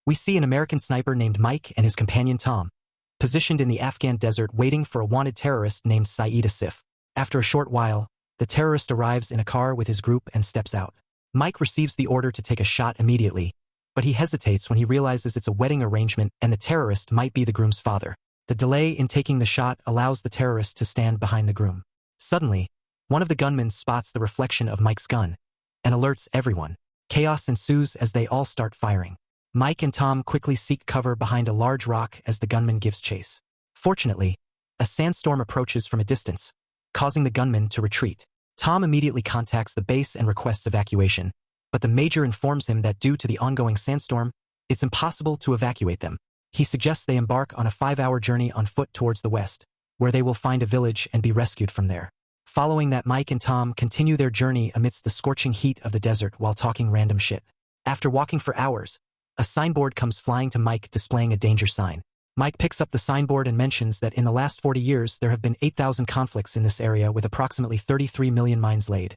We see an American sniper named Mike and his companion Tom, positioned in the Afghan desert waiting for a wanted terrorist named Saeed Asif. After a short while, the terrorist arrives in a car with his group and steps out. Mike receives the order to take a shot immediately, but he hesitates when he realizes it's a wedding arrangement and the terrorist might be the groom's father. The delay in taking the shot allows the terrorist to stand behind the groom. Suddenly, one of the gunmen spots the reflection of Mike's gun and alerts everyone. Chaos ensues as they all start firing. Mike and Tom quickly seek cover behind a large rock as the gunman gives chase. Fortunately, a sandstorm approaches from a distance, causing the gunman to retreat. Tom immediately contacts the base and requests evacuation, but the major informs him that due to the ongoing sandstorm, it's impossible to evacuate them. He suggests they embark on a 5-hour journey on foot towards the west, where they will find a village and be rescued from there. Following that, Mike and Tom continue their journey amidst the scorching heat of the desert while talking random shit. After walking for hours, a signboard comes flying to Mike displaying a danger sign. Mike picks up the signboard and mentions that in the last 40 years there have been 8,000 conflicts in this area with approximately 33 million mines laid,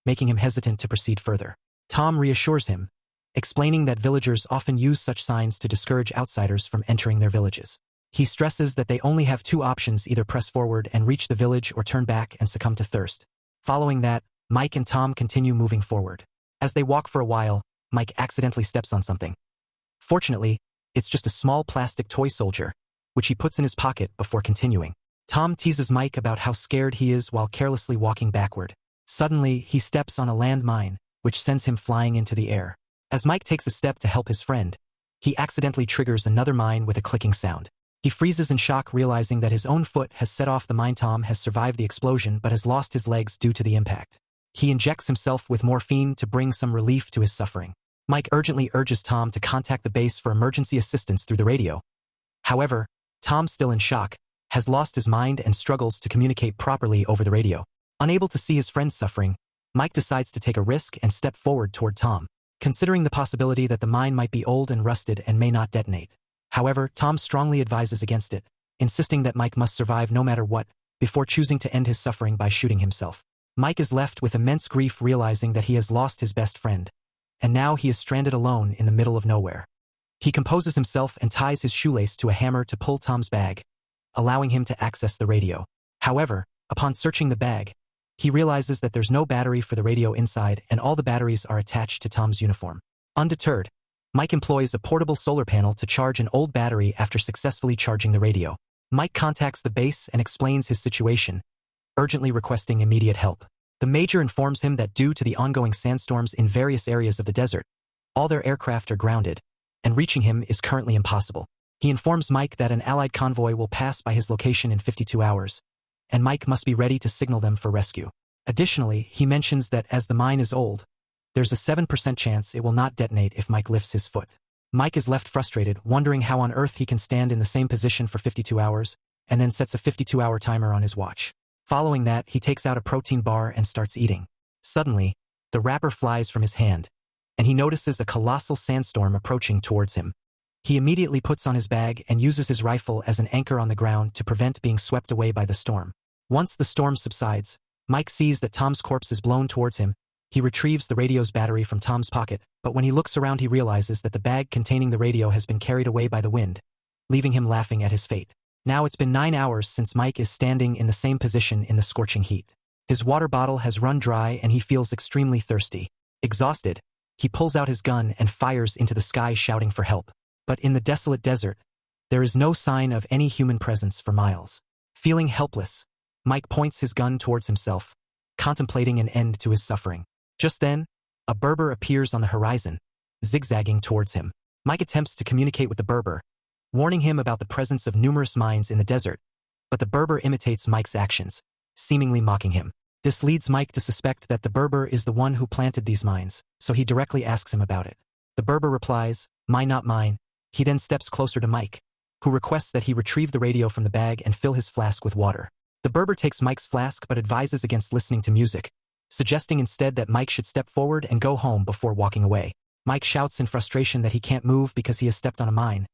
making him hesitant to proceed further. Tom reassures him, explaining that villagers often use such signs to discourage outsiders from entering their villages. He stresses that they only have two options: either press forward and reach the village or turn back and succumb to thirst. Following that, Mike and Tom continue moving forward. As they walk for a while, Mike accidentally steps on something. Fortunately, it's just a small plastic toy soldier, which he puts in his pocket before continuing. Tom teases Mike about how scared he is while carelessly walking backward. Suddenly, he steps on a landmine, which sends him flying into the air. As Mike takes a step to help his friend, he accidentally triggers another mine with a clicking sound. He freezes in shock, realizing that his own foot has set off the mine. Tom has survived the explosion but has lost his legs due to the impact. He injects himself with morphine to bring some relief to his suffering. Mike urgently urges Tom to contact the base for emergency assistance through the radio. However, Tom, still in shock, has lost his mind and struggles to communicate properly over the radio. Unable to see his friend's suffering, Mike decides to take a risk and step forward toward Tom, considering the possibility that the mine might be old and rusted and may not detonate. However, Tom strongly advises against it, insisting that Mike must survive no matter what, before choosing to end his suffering by shooting himself. Mike is left with immense grief, realizing that he has lost his best friend, and now he is stranded alone in the middle of nowhere. He composes himself and ties his shoelace to a hammer to pull Tom's bag, allowing him to access the radio. However, upon searching the bag, he realizes that there's no battery for the radio inside and all the batteries are attached to Tom's uniform. Undeterred, Mike employs a portable solar panel to charge an old battery after successfully charging the radio. Mike contacts the base and explains his situation, urgently requesting immediate help. The major informs him that due to the ongoing sandstorms in various areas of the desert, all their aircraft are grounded, and reaching him is currently impossible. He informs Mike that an Allied convoy will pass by his location in 52 hours, and Mike must be ready to signal them for rescue. Additionally, he mentions that as the mine is old, there's a 7% chance it will not detonate if Mike lifts his foot. Mike is left frustrated, wondering how on earth he can stand in the same position for 52 hours, and then sets a 52-hour timer on his watch. Following that, he takes out a protein bar and starts eating. Suddenly, the wrapper flies from his hand, and he notices a colossal sandstorm approaching towards him. He immediately puts on his bag and uses his rifle as an anchor on the ground to prevent being swept away by the storm. Once the storm subsides, Mike sees that Tom's corpse is blown towards him. He retrieves the radio's battery from Tom's pocket, but when he looks around he realizes that the bag containing the radio has been carried away by the wind, leaving him laughing at his fate. Now it's been 9 hours since Mike is standing in the same position in the scorching heat. His water bottle has run dry and he feels extremely thirsty. Exhausted, he pulls out his gun and fires into the sky, shouting for help. But in the desolate desert, there is no sign of any human presence for miles. Feeling helpless, Mike points his gun towards himself, contemplating an end to his suffering. Just then, a Berber appears on the horizon, zigzagging towards him. Mike attempts to communicate with the Berber, warning him about the presence of numerous mines in the desert, but the Berber imitates Mike's actions, seemingly mocking him. This leads Mike to suspect that the Berber is the one who planted these mines, so he directly asks him about it. The Berber replies, "Mine, not mine." He then steps closer to Mike, who requests that he retrieve the radio from the bag and fill his flask with water. The Berber takes Mike's flask but advises against listening to music, suggesting instead that Mike should step forward and go home before walking away. Mike shouts in frustration that he can't move because he has stepped on a mine,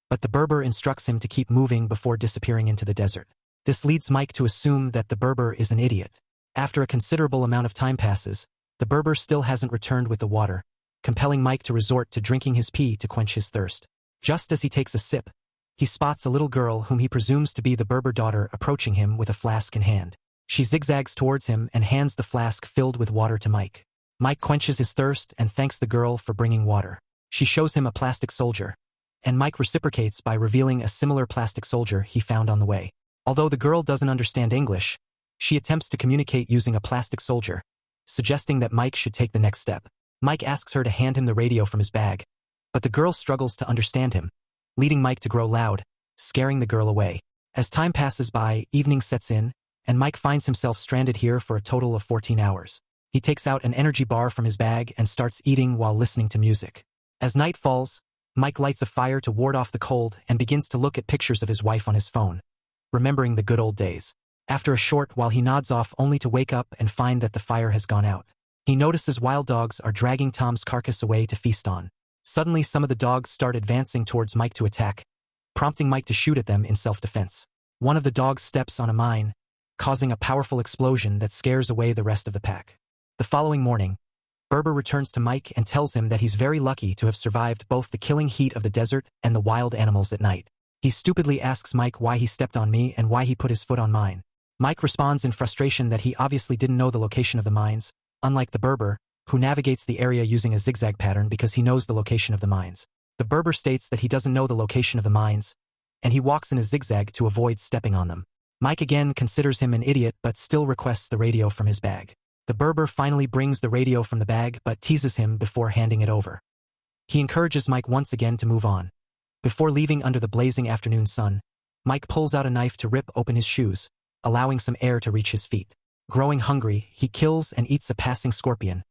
but the Berber instructs him to keep moving before disappearing into the desert. This leads Mike to assume that the Berber is an idiot. After a considerable amount of time passes, the Berber still hasn't returned with the water, compelling Mike to resort to drinking his pee to quench his thirst. Just as he takes a sip, he spots a little girl whom he presumes to be the Berber daughter approaching him with a flask in hand. She zigzags towards him and hands the flask filled with water to Mike. Mike quenches his thirst and thanks the girl for bringing water. She shows him a plastic soldier, and Mike reciprocates by revealing a similar plastic soldier he found on the way. Although the girl doesn't understand English, she attempts to communicate using a plastic soldier, suggesting that Mike should take the next step. Mike asks her to hand him the radio from his bag, but the girl struggles to understand him, leading Mike to grow loud, scaring the girl away. As time passes by, evening sets in, and Mike finds himself stranded here for a total of 14 hours. He takes out an energy bar from his bag and starts eating while listening to music. As night falls, Mike lights a fire to ward off the cold and begins to look at pictures of his wife on his phone, remembering the good old days. After a short while he nods off only to wake up and find that the fire has gone out. He notices wild dogs are dragging Tom's carcass away to feast on. Suddenly some of the dogs start advancing towards Mike to attack, prompting Mike to shoot at them in self-defense. One of the dogs steps on a mine, causing a powerful explosion that scares away the rest of the pack. The following morning, Berber returns to Mike and tells him that he's very lucky to have survived both the killing heat of the desert and the wild animals at night. He stupidly asks Mike why he stepped on me and why he put his foot on mine. Mike responds in frustration that he obviously didn't know the location of the mines, unlike the Berber, who navigates the area using a zigzag pattern because he knows the location of the mines. The Berber states that he doesn't know the location of the mines, and he walks in a zigzag to avoid stepping on them. Mike again considers him an idiot but still requests the radio from his bag. The Berber finally brings the radio from the bag but teases him before handing it over. He encourages Mike once again to move on. Before leaving under the blazing afternoon sun, Mike pulls out a knife to rip open his shoes, allowing some air to reach his feet. Growing hungry, he kills and eats a passing scorpion,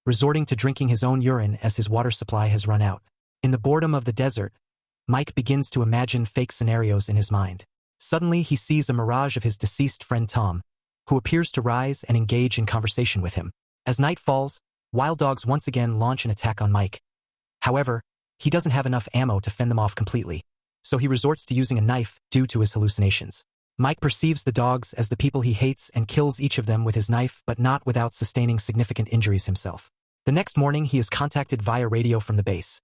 resorting to drinking his own urine as his water supply has run out. In the boredom of the desert, Mike begins to imagine fake scenarios in his mind. Suddenly he sees a mirage of his deceased friend Tom, who appears to rise and engage in conversation with him. As night falls, wild dogs once again launch an attack on Mike. However, he doesn't have enough ammo to fend them off completely, so he resorts to using a knife due to his hallucinations. Mike perceives the dogs as the people he hates and kills each of them with his knife but not without sustaining significant injuries himself. The next morning he is contacted via radio from the base.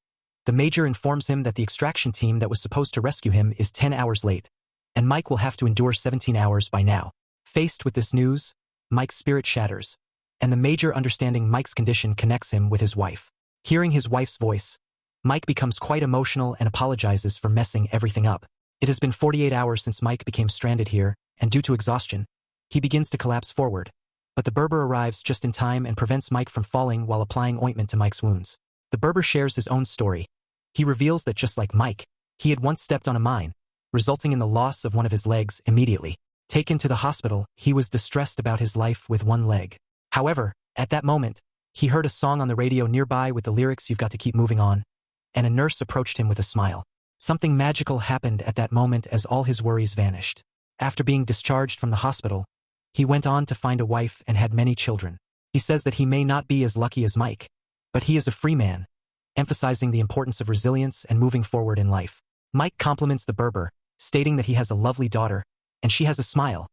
The major informs him that the extraction team that was supposed to rescue him is 10 hours late, and Mike will have to endure 17 hours by now. Faced with this news, Mike's spirit shatters, and the major understanding Mike's condition connects him with his wife. Hearing his wife's voice, Mike becomes quite emotional and apologizes for messing everything up. It has been 48 hours since Mike became stranded here, and due to exhaustion, he begins to collapse forward, but the Berber arrives just in time and prevents Mike from falling while applying ointment to Mike's wounds. The Berber shares his own story. He reveals that just like Mike, he had once stepped on a mine, resulting in the loss of one of his legs immediately. Taken to the hospital, he was distressed about his life with one leg. However, at that moment, he heard a song on the radio nearby with the lyrics "You've got to keep moving on," and a nurse approached him with a smile. Something magical happened at that moment as all his worries vanished. After being discharged from the hospital, he went on to find a wife and had many children. He says that he may not be as lucky as Mike, but he is a free man, emphasizing the importance of resilience and moving forward in life. Mike compliments the Berber, stating that he has a lovely daughter, and she has a smile.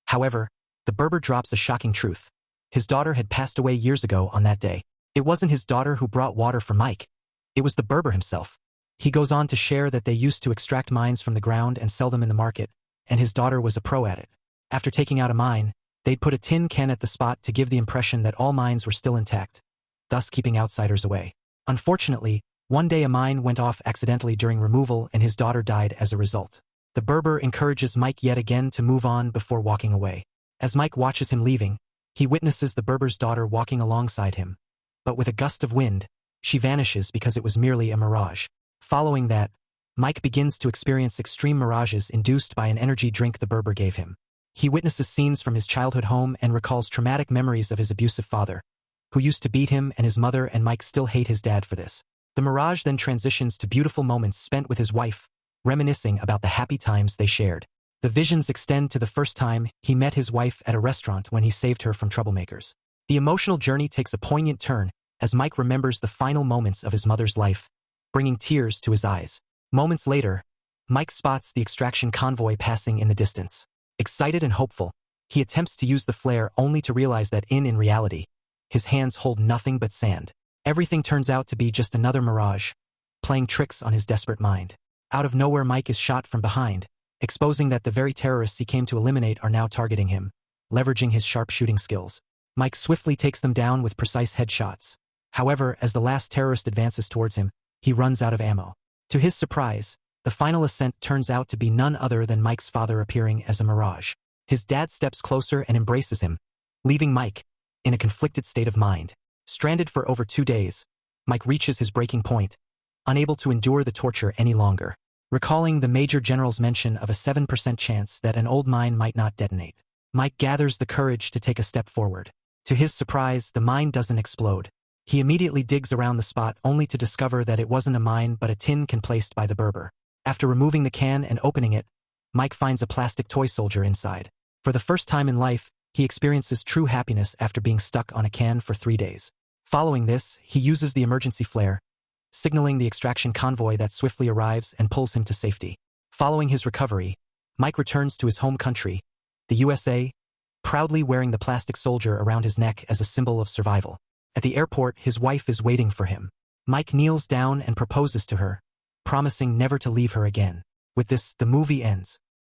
However, the Berber drops a shocking truth. His daughter had passed away years ago on that day. It wasn't his daughter who brought water for Mike. It was the Berber himself. He goes on to share that they used to extract mines from the ground and sell them in the market, and his daughter was a pro at it. After taking out a mine, they'd put a tin can at the spot to give the impression that all mines were still intact, thus keeping outsiders away. Unfortunately, one day a mine went off accidentally during removal and his daughter died as a result. The Berber encourages Mike yet again to move on before walking away. As Mike watches him leaving, he witnesses the Berber's daughter walking alongside him. But with a gust of wind, she vanishes because it was merely a mirage. Following that, Mike begins to experience extreme mirages induced by an energy drink the Berber gave him. He witnesses scenes from his childhood home and recalls traumatic memories of his abusive father, who used to beat him, and his mother and Mike still hate his dad for this. The mirage then transitions to beautiful moments spent with his wife, reminiscing about the happy times they shared. The visions extend to the first time he met his wife at a restaurant when he saved her from troublemakers. The emotional journey takes a poignant turn as Mike remembers the final moments of his mother's life, bringing tears to his eyes. Moments later, Mike spots the extraction convoy passing in the distance. Excited and hopeful, he attempts to use the flare only to realize that in reality, his hands hold nothing but sand. Everything turns out to be just another mirage, playing tricks on his desperate mind. Out of nowhere, Mike is shot from behind, exposing that the very terrorists he came to eliminate are now targeting him, leveraging his sharp shooting skills. Mike swiftly takes them down with precise headshots. However, as the last terrorist advances towards him, he runs out of ammo. To his surprise, the final ascent turns out to be none other than Mike's father appearing as a mirage. His dad steps closer and embraces him, leaving Mike in a conflicted state of mind. Stranded for over 2 days, Mike reaches his breaking point, unable to endure the torture any longer. Recalling the Major General's mention of a 7% chance that an old mine might not detonate, Mike gathers the courage to take a step forward. To his surprise, the mine doesn't explode. He immediately digs around the spot only to discover that it wasn't a mine but a tin can placed by the Berber. After removing the can and opening it, Mike finds a plastic toy soldier inside. For the first time in life, he experiences true happiness after being stuck on a can for 3 days. Following this, he uses the emergency flare, signaling the extraction convoy that swiftly arrives and pulls him to safety. Following his recovery, Mike returns to his home country, the USA, proudly wearing the plastic soldier around his neck as a symbol of survival. At the airport, his wife is waiting for him. Mike kneels down and proposes to her, promising never to leave her again. With this, the movie ends.